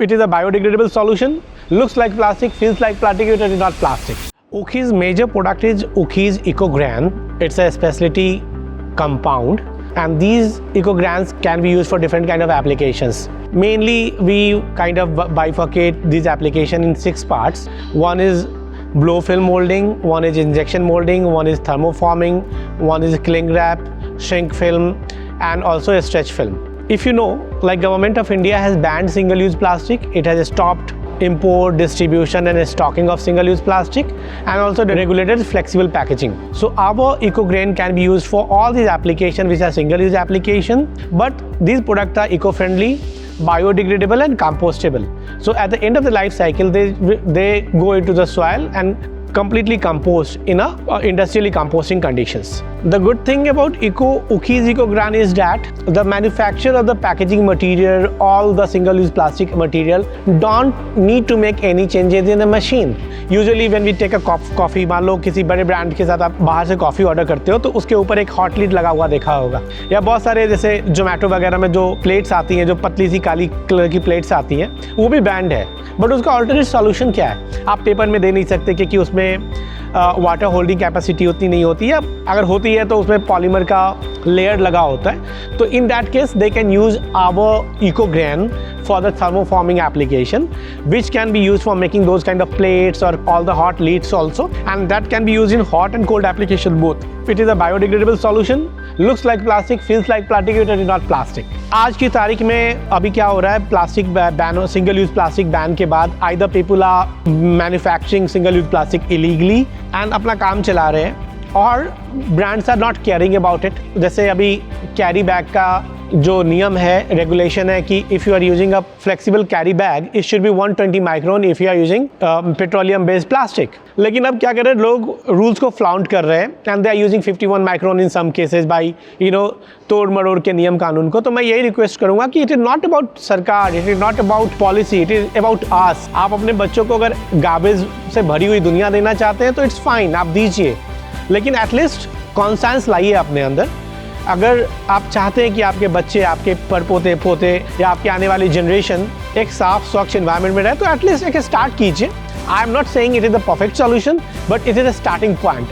It is a biodegradable solution. Looks like plastic, feels like plastic, it is not plastic. Ukhi's major product is Ukhi's EcoGran. It's a specialty compound, and these EcoGrans can be used for different kind of applications. Mainly, we kind of bifurcate these applications in 6 parts. One is blow film molding, one is injection molding, one is thermoforming, one is cling wrap, shrink film, and also a stretch film. If you know, like Government of India has banned single-use plastic, it has stopped import, distribution and stocking of single-use plastic, and also regulated flexible packaging. So our EcoGran can be used for all these applications which are single-use application, but these products are eco-friendly, biodegradable and compostable. So at the end of the life cycle, they go into the soil and completely compost in a industrially composting conditions. The good thing about Ukhi's EcoGran is that the manufacturer of the packaging material, all the single-use plastic material, don't need to make any changes in the machine. Usually when we take a coffee, मान लो किसी बड़े brand के साथ आप बाहर से coffee order करते हो तो उसके ऊपर एक हॉट लीड लगा हुआ देखा होगा, या बहुत सारे जैसे जोमेटो वगैरह में जो प्लेट्स आती हैं, जो पतली सी काली कलर की प्लेट्स आती हैं, वो भी बैंड है। बट उसका ऑल्टरनेट सॉल्यूशन क्या है? आप पेपर में दे नहीं सकते क्योंकि उसमें वाटर होल्डिंग कैपेसिटी उतनी नहीं होती है, अगर होती है तो उसमें पॉलीमर का लेयर लगा होता है। तो in that case they can use our EcoGran for the thermoforming application, which can be used for making those kind of plates or all the hot leads also, and that can be used in hot and cold application both. It is a biodegradable solution, looks like plastic, feels like plastic, it is not plastic. आज की तारीख में अभी क्या हो रहा है, plastic ban, single use plastic ban के बाद either people are manufacturing single use plastic illegally and अपना काम चला रहे हैं, और brands are not caring about it. जैसे अभी कैरी बैग का जो नियम है, रेगुलेशन है कि if you are using a flexible carry bag, it should be 120 micron if you are using petroleum based plastic. लेकिन अब क्या कर रहे हैं लोग, रूल्स को फ्लाउंट कर रहे हैं, and they are using 51 micron in some cases by तोड़ मरोड़ के नियम कानून को। तो मैं यही रिक्वेस्ट करूंगा कि इट इज़ नॉट अबाउट सरकार, it is not about policy, it is about us. आप अपने बच्चों को अगर गार्बेज से भरी हुई दुनिया देना चाहते हैं तो इट्स फाइन, आप दीजिए, लेकिन एटलीस्ट कॉन्सेंस लाइए अपने अंदर। अगर आप चाहते हैं कि आपके बच्चे, आपके परपोते पोते या आपके आने वाली जनरेशन एक साफ स्वच्छ एनवायरनमेंट में रहे, तो एटलीस्ट एक स्टार्ट कीजिए। I am not saying it is the perfect solution, but it is a starting point.